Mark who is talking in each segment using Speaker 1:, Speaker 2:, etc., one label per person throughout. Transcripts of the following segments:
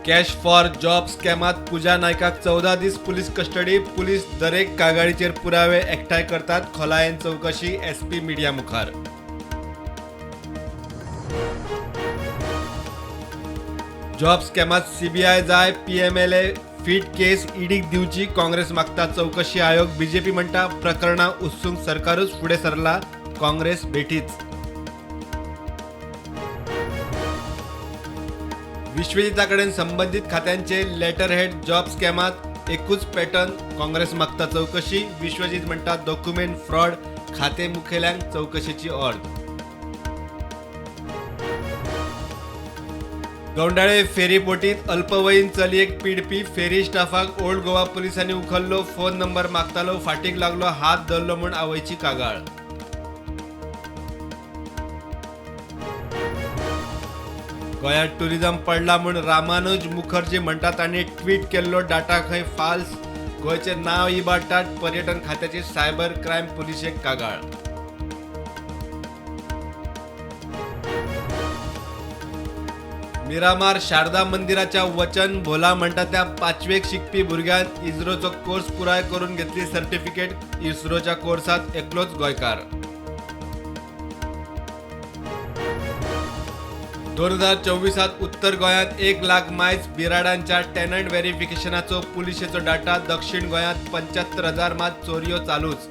Speaker 1: Cash for job स्कॅमात पूजा नायकाक 14 दीस पुलीस कस्टडी. पुलीस दरेक कागाळीचेर पुरावे एकठांय करतात. खोलायेन चौकशी SP मिडिया मुखार. जॉब स्कॅमात CBI जाय. PMLA फीट केस ईडीक दिवची. काँग्रेस मागता चौकशी आयोग. BJP म्हणटा प्रकरणां उसूंक सरकारूच फुडें सरला. काँग्रेस बेठीच. विश्वजिता कडेन संबंधित खात्यांचे लेटर हेड. जॉब स्कॅमात एकूच पॅटर्न. काँग्रेस मागता चौकशी. विश्वजित म्हणटा डॉक्युमेंट फ्रॉड. खाते मुखेल्यांक चौकशीची ऑर्ड. गौंडाळे फेरी बोटीत अल्पवयीन चलयेक पीडपी. फेरी स्टाफाक ओल्ड गोवा पुलिसांनी उखललो. Phone number मागतालो. फाटीक लागलो. हात धरलो म्हूण आवयची कागाळ. गोंयांत टुरिझम पडला म्हूण रामानुज मुखर्जी म्हणटा. तांणी ट्वीट केल्लो डाटा खंय फाल्स. गोंयचे नांव इबाडटात. पर्यटन खात्याची सायबर क्रायम पुलिशेक कागाळ. मिरामार शारदा मंदिराच्या वचन. भोला म्हणटा त्या 5वेक शिकपी भुरग्यान इस्रोचो कोर्स पुराय करून घेतली सर्टिफिकेट. इस्रोच्या कोर्सात एकलोच गोंयकार. 2024 उत्तर गोंयांत 1 लाख मायज बिराडांच्या टेनंट व्हेरिफिकेशनाचो पुलिशेचो डाटा. दक्षिण गोंयांत 75,000 मात चोरयो चालूच.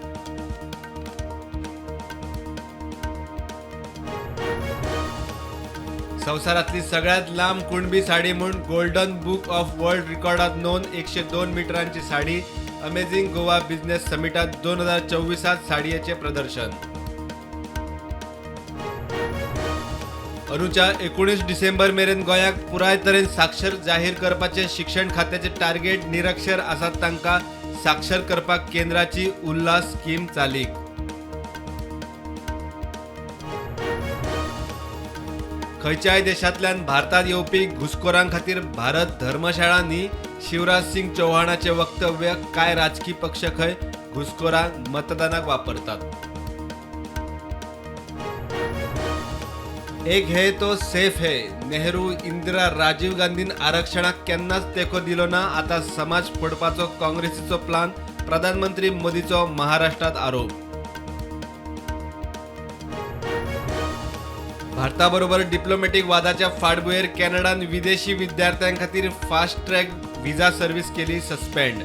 Speaker 1: संवसारांतली सगळ्यात लांब कुणबी साडी म्हूण गोल्डन बुक ऑफ वर्ल्ड रिकॉर्डात नोंद. 102 मिटरांची साडी. अमेझिंग गोवा बिझनेस समिटात 2024 साडयेचे प्रदर्शन. अंदूच्या 19 डिसेंबर मेरेन गोंयाक पुराय तरेन साक्षर जाहीर करपाचे शिक्षण खात्याचे टार्गेट. निरक्षर आसात तांकां साक्षर करपाक केंद्राची उल्हास स्कीम चालीक. खंयच्याय देशांतल्यान भारतात येवपी घुसखोरां खातीर भारत धर्मशाळा न्ही. शिवराज सिंग चौहानाचे वक्तव्य. काय राजकीय पक्ष खंय घुसखोरांक मतदानाक वापरतात. एक है तो सेफ है. नेहरू, इंदिरा, राजीव गांधीन आरक्षणाक केन्नाच तेंको दिलो ना. आता समाज फोडपाचो काँग्रेसीचो प्लान. प्रधानमंत्री मोदीचो महाराष्ट्रात आरोप. भारताबरोबर डिप्लोमॅटिक वादाच्या फाटभुंयेर कॅनडान विदेशी विद्यार्थ्यां खातीर फास्ट ट्रॅक व्हिजा सर्व्हिस केली सस्पेंड.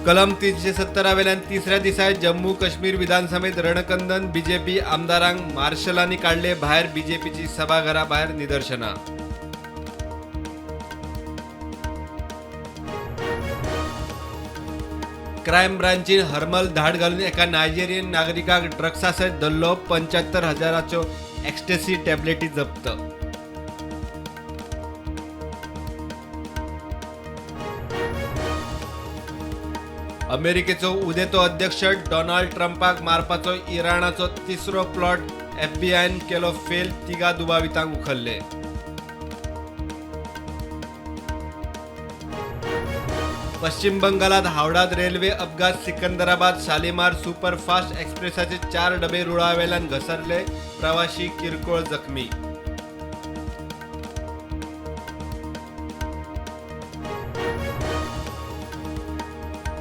Speaker 1: कलम 370 वेल्यान तिसऱ्या दिसा जम्मू काश्मीर विधानसभेत रणकंदन. BJP आमदारांक मार्शलांनी काढले भायर. BJPची सभाघरा भायर निदर्शनां. क्रायम ब्रांचीन हरमल धाड घालून एका नायजेरियन नागरिकाक ड्रग्सा सयत धरलो. 75,000च्यो एक्स्टेसी टॅबलेटी जप्त. अमेरिकेचो उदेतो अध्यक्ष डोनाल्ड ट्रम्पाक मारपाचो इराणाचो तिसरो प्लॉट. FBIन केलो फेल. 3 दुबावितांक उखल्ले. पश्चिम बंगालात हावडात रेल्वे अपघात. सिकंदराबाद शालिमार सुपरफास्ट एक्सप्रेसाचे 4 डबे रुळावेल्यान घसरले. प्रवाशी किरकोळ जखमी.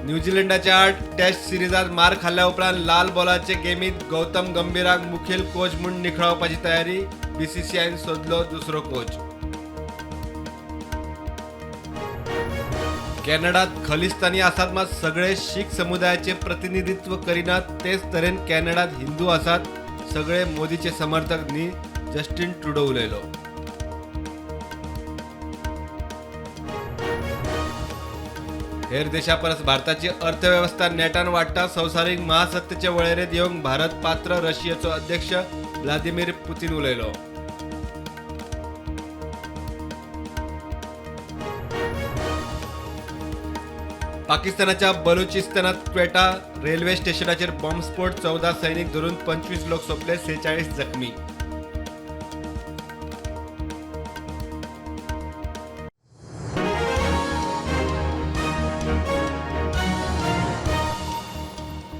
Speaker 1: न्यूझीलंडाच्या टेस्ट सिरीजात मार खाल्ल्या उपरांत लाल बॉलाचे गेमीत गौतम गंभीराक मुखेल कोच म्हूण निखळावपाची तयारी. BCCIन सोदलो दुसरो कोच. कॅनडात खलिस्तानी आसात मात सगळे शीख समुदायाचे प्रतिनिधित्व करिनात. तेच तरेन कॅनडात हिंदू आसात. सगळे मोदीचे समर्थक न्ही. जस्टिन ट्रुडो उलयलो. हेर देशा परस भारताची अर्थव्यवस्था नेटान वाडटा. संवसारीक महासत्तेचे वळेरेंत येवंक भारत पात्र. रशियाचो अध्यक्ष व्लादिमीर पुतीन उलयलो. पाकिस्तानाच्या बलुचिस्तानात क्वेटा रेल्वे स्टेशनाचेर बॉम्बस्फोट. 14 सैनिक धरून 25 लोक सोंपले. 46 जखमी.